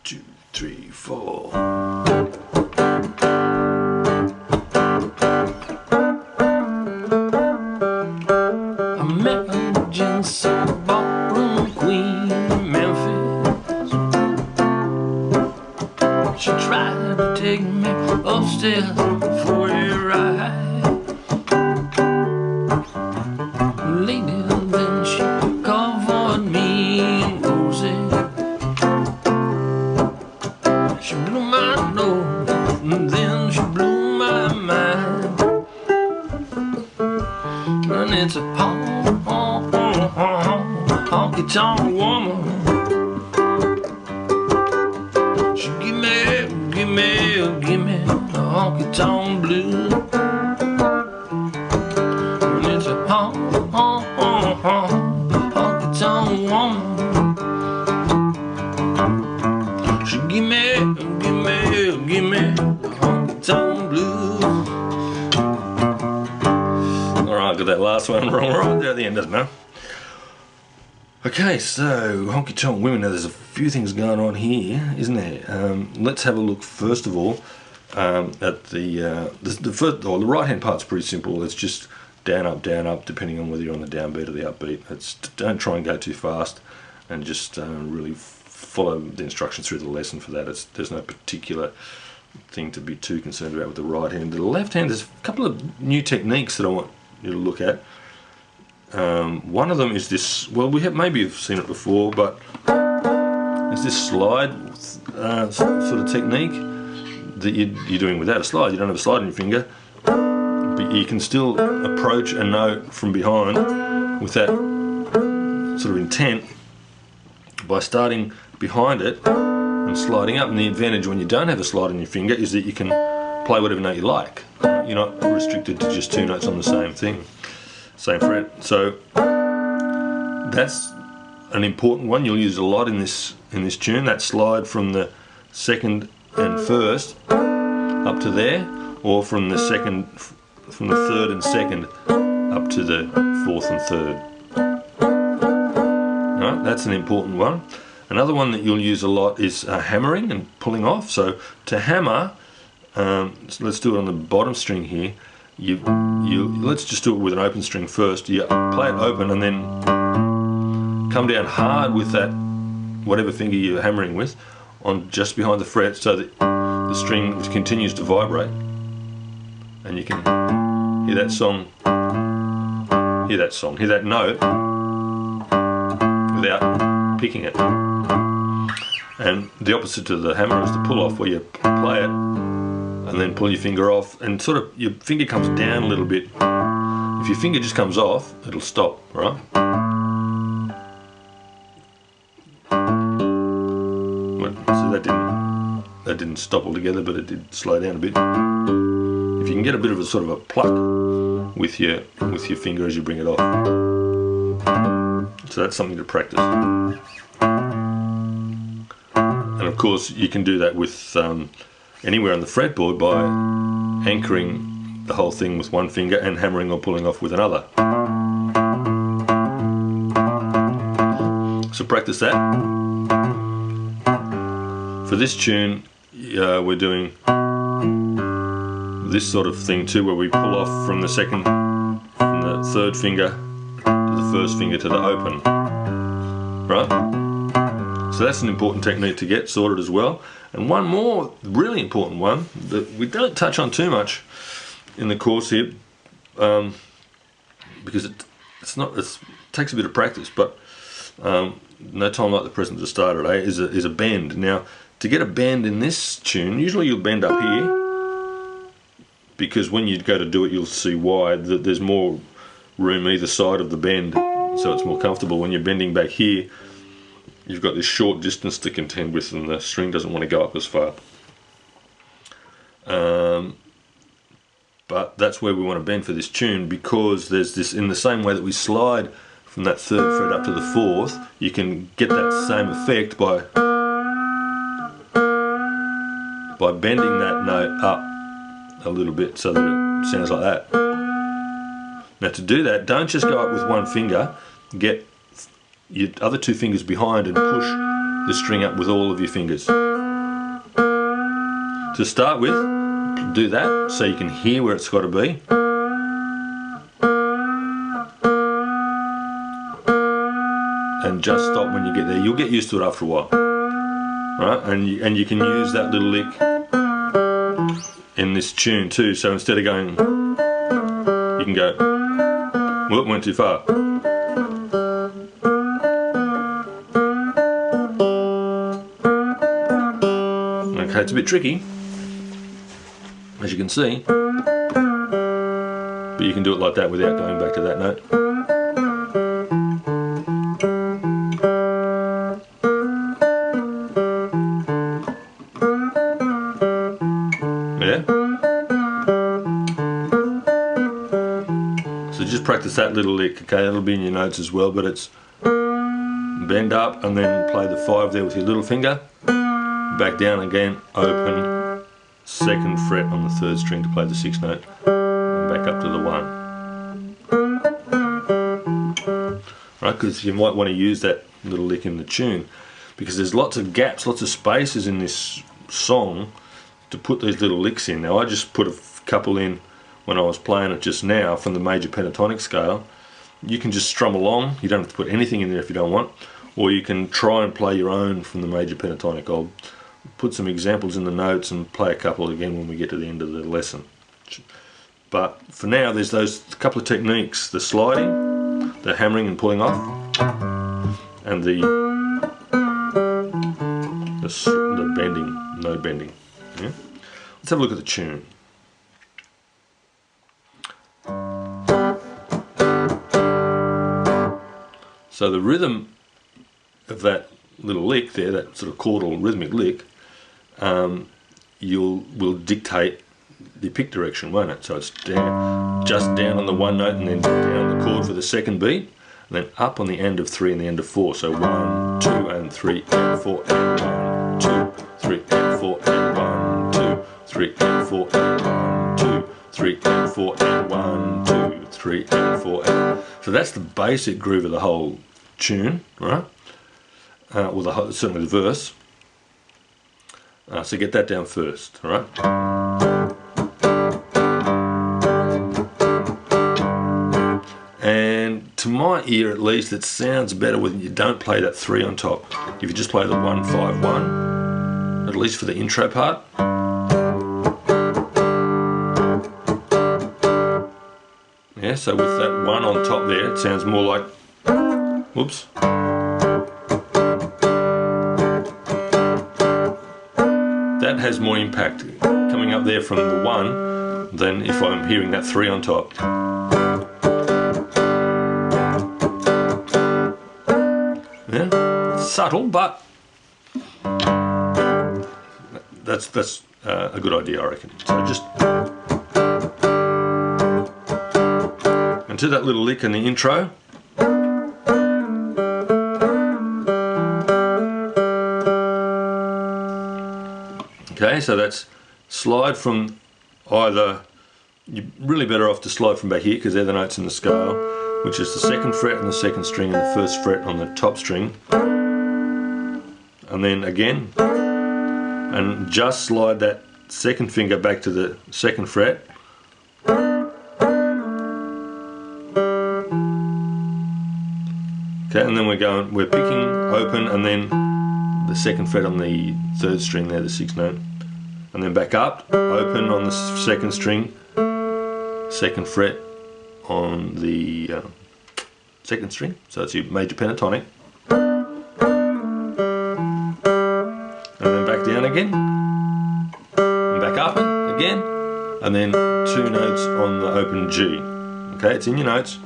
2, 3, 4. Emergency ballroom queen in Memphis. She tried to take me upstairs for a ride. Later then she covered me in roses. She blew my nose and then she blew my mind. And it's a honky-tonk woman. She give me a honky-tonk blues. And it's a honky-tonk woman. She give me a honky-tonk blues. Alright, got that last one wrong right there at the end, doesn't it? Okay, so honky-tonk women. Now there's a few things going on here, isn't there? Let's have a look first of all at the right hand part's pretty simple. It's just down, up, depending on whether you're on the downbeat or the upbeat. Don't try and go too fast, and just really follow the instructions through the lesson for that. There's no particular thing to be too concerned about with the right hand. The left hand, there's a couple of new techniques that I want you to look at. One of them is this, well, maybe you've seen it before, but it's this slide sort of technique that you're doing without a slide. You don't have a slide in your finger, but you can still approach a note from behind with that sort of intent by starting behind it and sliding up. And the advantage when you don't have a slide in your finger is that you can play whatever note you like. You're not restricted to just two notes on the same thing, same fret. So that's an important one. You'll use a lot in this tune. That slide from the second and first up to there, or from the third and second up to the fourth and third. Right, that's an important one. Another one that you'll use a lot is hammering and pulling off. So to hammer, so let's do it on the bottom string here. Let's just do it with an open string first. You play it open and then come down hard with that whatever finger you're hammering with on just behind the fret, so that the string continues to vibrate, and you can hear that note without picking it. And the opposite to the hammer is the pull off, where you play it and then pull your finger off, and sort of your finger comes down a little bit. If your finger just comes off, it'll stop, right? So that didn't stop altogether, but it did slow down a bit. If you can get a bit of a sort of a pluck with your finger as you bring it off. So that's something to practice. And of course you can do that with anywhere on the fretboard by anchoring the whole thing with one finger and hammering or pulling off with another. So practice that. For this tune, we're doing this sort of thing too, where we pull off from the third finger to the first finger to the open, right? So that's an important technique to get sorted as well. And one more really important one that we don't touch on too much in the course here, because it takes a bit of practice, but no time like the present to start it, is a bend. Now, to get a bend in this tune, usually you'll bend up here, because when you go to do it, you'll see why, that there's more room either side of the bend, so it's more comfortable. When you're bending back here, you've got this short distance to contend with, and the string doesn't want to go up as far. But that's where we want to bend for this tune, because there's this, in the same way that we slide from that third fret up to the fourth, you can get that same effect by bending that note up a little bit so that it sounds like that. Now to do that, don't just go up with one finger, get your other two fingers behind and push the string up with all of your fingers. to start with, do that so you can hear where it's got to be. And just stop when you get there. You'll get used to it after a while. Right? And you can use that little lick in this tune too. So instead of going, you can go, well, it went too far. Okay, it's a bit tricky, as you can see, but you can do it like that without going back to that note. Yeah. So just practice that little lick, okay? That'll be in your notes as well, but it's bend up and then play the 5 there with your little finger. Back down again, open, 2nd fret on the 3rd string to play the 6th note, and back up to the 1. Right, because you might want to use that little lick in the tune, because there's lots of gaps, lots of spaces in this song to put these little licks in. Now I just put a couple in when I was playing it just now from the major pentatonic scale. You can just strum along, you don't have to put anything in there if you don't want, or you can try and play your own from the major pentatonic. I'll put some examples in the notes and play a couple again when we get to the end of the lesson. But for now, there's those couple of techniques: the sliding, the hammering and pulling off, and the bending, note bending. Yeah? Let's have a look at the tune. So the rhythm of that little lick there, that sort of chordal rhythmic lick, will dictate the pick direction, won't it? So it's down, just down on the 1 note, and then down the chord for the 2nd beat, and then up on the end of 3 and the end of 4. So 1, 2 and 3 and 4 and 1, 2, 3 and 4 and 1, 2, 3 and 4 and 1, 2, 3 and 4 and 1, 2, 3 and 4 and. So that's the basic groove of the whole tune, right? Well, certainly the verse. So get that down first, all right? And to my ear, at least, it sounds better when you don't play that 3 on top. If you just play the 1, 5, 1, at least for the intro part. Yeah, so with that 1 on top there, it sounds more like, whoops. That has more impact coming up there from the 1 than if I'm hearing that 3 on top. Yeah, it's subtle, but that's a good idea, I reckon. So just and to that little lick in the intro. Okay, so that's slide from either, you're really better off to slide from back here because they're the notes in the scale, which is the 2nd fret on the 2nd string and the 1st fret on the top string. And then again, and just slide that 2nd finger back to the 2nd fret. Okay, and then we're picking open and then the 2nd fret on the 3rd string there, the 6th note, and then back up, open on the 2nd string, 2nd fret on the 2nd string, so it's your major pentatonic, and then back down again, and back up again, and then 2 notes on the open G. Okay, it's in your notes.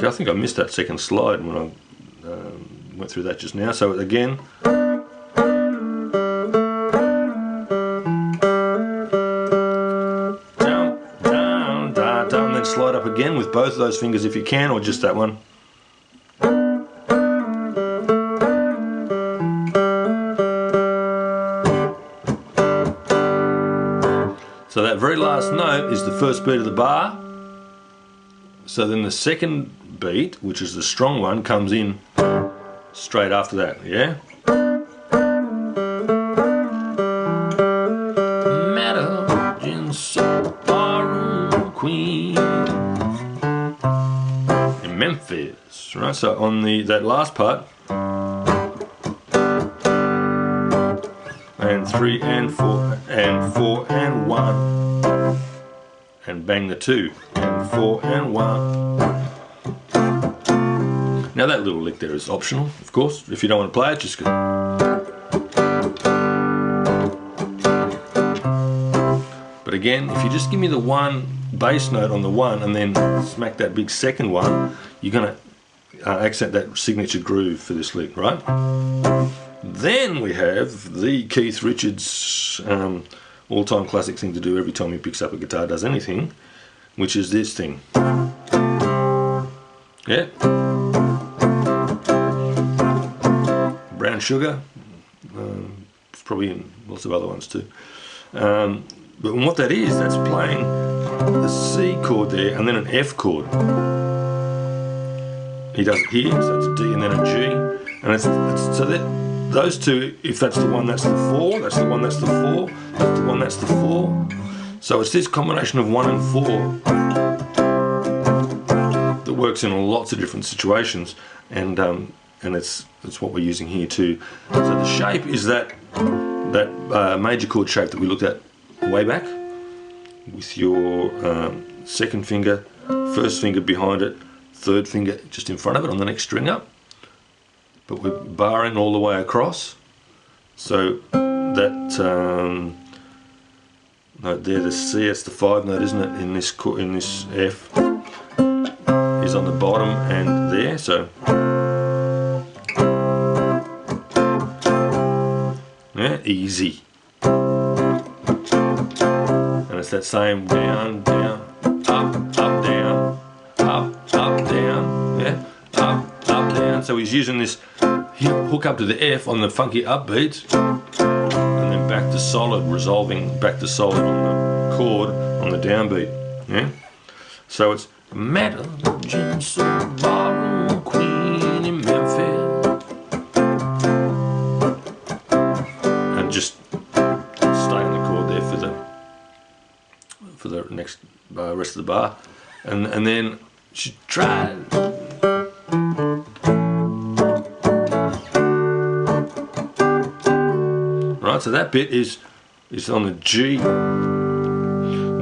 I think I missed that 2nd slide when I went through that just now. So again, down, down, down, down, and then slide up again with both of those fingers if you can, or just that one. So that very last note is the 1st beat of the bar. So then the second beat, which is the strong one, comes in straight after that, yeah? Madam Barroom Queen in Memphis, right? So on that last part, and 3 and 4 and 4 and 1, and bang the 2 and 4 and 1. Now that little lick there is optional, of course. If you don't want to play it, just go. But again, if you just give me the one bass note on the 1 and then smack that big second one, you're going to accent that signature groove for this lick, right? Then we have the Keith Richards all-time classic thing to do every time he picks up a guitar, does anything, which is this thing. Yeah. Brown Sugar. It's probably in lots of other ones too. But what that is, that's playing the C chord there and then an F chord. He does it here, so it's a D and then a G, and it's so that those two, if that's the one, that's the 4, that's the one, that's the 4, that's the one, that's the 4. So it's this combination of 1 and 4 that works in lots of different situations, and it's what we're using here too. So the shape is that major chord shape that we looked at way back, with your second finger, first finger behind it, third finger just in front of it on the next string up. But we're barring all the way across, so that note there, the C, it's the 5 note, isn't it? In this F is on the bottom and there, so yeah, easy. And it's that same down, down, up, down, up, down, yeah, up, down. So he's using this hook up to the F on the funky upbeats, and then back to solid, resolving back to solid on the chord on the downbeat. Yeah. So it's Madam Barroom Queen in Memphis, and just stay on the chord there for the next rest of the bar, and then she tried. Right, so that bit is on the G.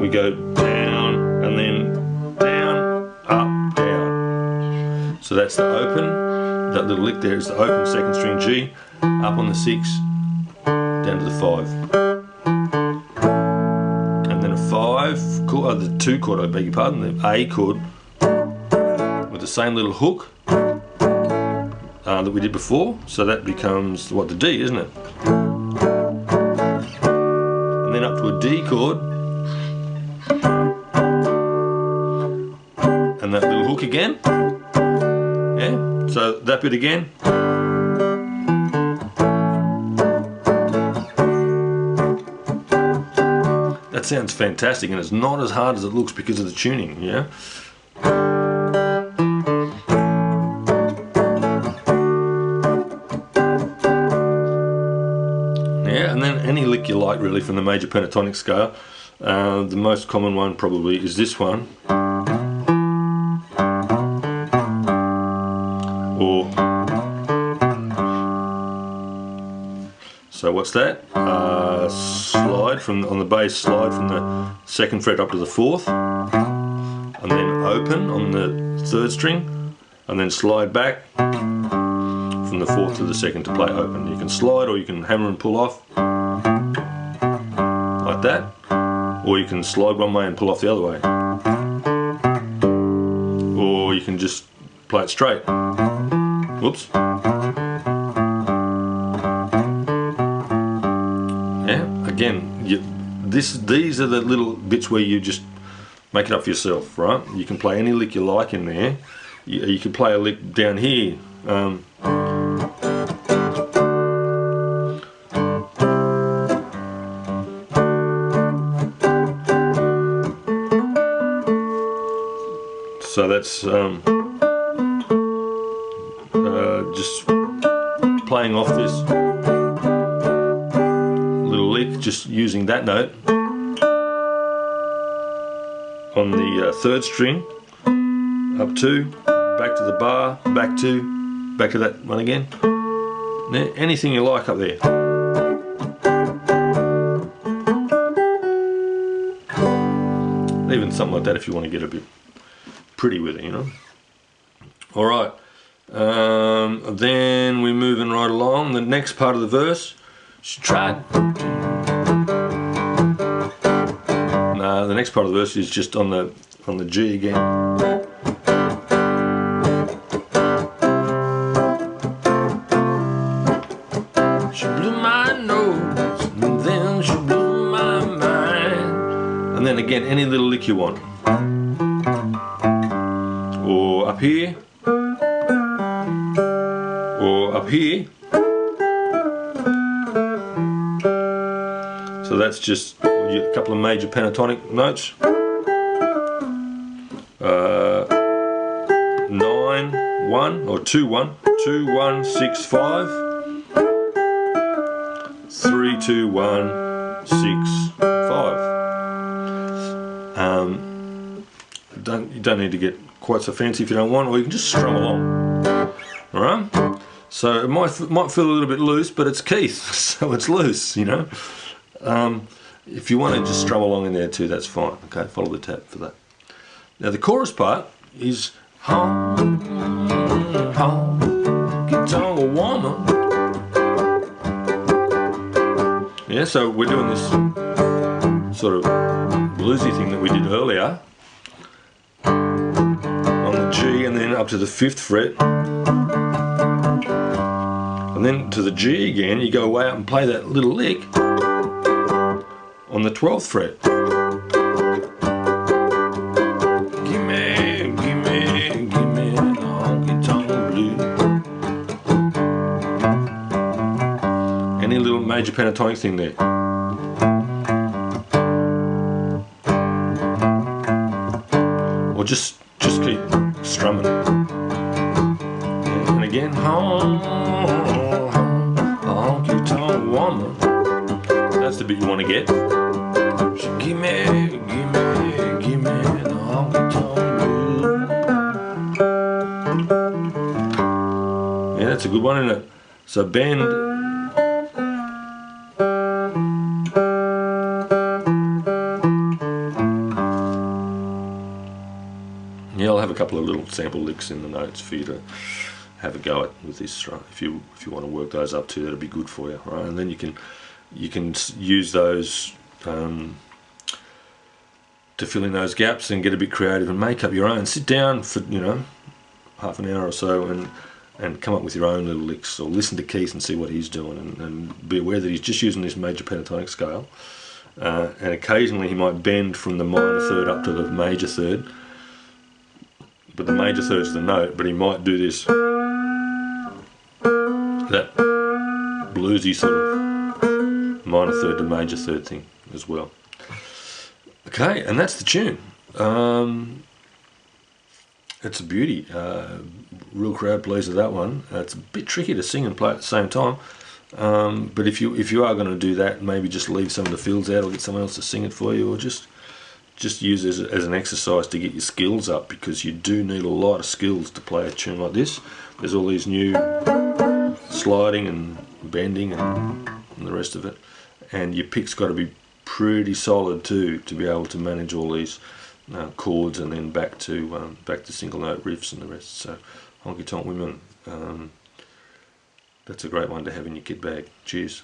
We go down and then down, up, down. So that's the open. That little lick there is the open second string G, up on the 6, down to the 5. And then a 5 chord, the 2 chord, I beg your pardon, the A chord with the same little hook that we did before. So that becomes, what, the D, isn't it? And then up to a D chord, and that little hook again, yeah, so that bit again, that sounds fantastic, and it's not as hard as it looks because of the tuning, yeah. And then any lick you like really from the major pentatonic scale. The most common one probably is this one, or so what's that? Slide on the bass, slide from the 2nd fret up to the 4th, and then open on the 3rd string, and then slide back from the 4th to the 2nd to play open. You can slide, or you can hammer and pull off like that, or you can slide one way and pull off the other way, or you can just play it straight. Whoops. Yeah, again, these are the little bits where you just make it up for yourself, right? You can play any lick you like in there. You can play a lick down here. So that's just playing off this little lick, just using that note on the third string, up to, back to the bar, back to that one again. Anything you like up there. Even something like that if you want to get a bit pretty with it, you know. Alright, then we're moving right along. The next part of the verse, she tried. No, the next part of the verse is just on the G again. She blew my nose, and then she blew my mind. And then again, any little lick you want. Or up here. Or up here. So that's just a couple of major pentatonic notes. 9-1 or 2-1, 2-1 6-5, 3-2-1 6-5. You don't need to get quite so fancy if you don't want, or you can just strum along. All right. So it might feel a little bit loose, but it's Keith, so it's loose, you know. If you want to just strum along in there too, that's fine. Okay, follow the tap for that. Now the chorus part is home, get on a woman. Yeah, so we're doing this sort of bluesy thing that we did earlier on the G, and then up to the 5th fret, and then to the G again. You go way up and play that little lick on the 12th fret. Gimme the honky tonk blues. Any little major pentatonic thing there. Or just keep strumming. And again, honky tonk woman. That's the bit you want to get. So gimme the honky tonk blues. Yeah, that's a good one, isn't it? So bend. Yeah, I'll have a couple of little sample licks in the notes for you to have a go at with this, right? If you want to work those up too, that'll be good for you, right? And then you can use those to fill in those gaps and get a bit creative and make up your own. Sit down for, you know, half an hour or so and come up with your own little licks, or listen to Keith and see what he's doing, and be aware that he's just using this major pentatonic scale, and occasionally he might bend from the minor third up to the major third, but the major third's the note, but he might do this, that bluesy sort of minor third to major third thing as well. Okay, and that's the tune. It's a beauty. Real crowd pleaser, that one. It's a bit tricky to sing and play at the same time, but if you are going to do that, maybe just leave some of the fills out, or get someone else to sing it for you, or just use it as an exercise to get your skills up, because you do need a lot of skills to play a tune like this. There's all these new sliding and bending and the rest of it, and your pick's got to be pretty solid too, to be able to manage all these chords, and then back to single note riffs and the rest. So Honky Tonk Women, that's a great one to have in your kit bag. Cheers.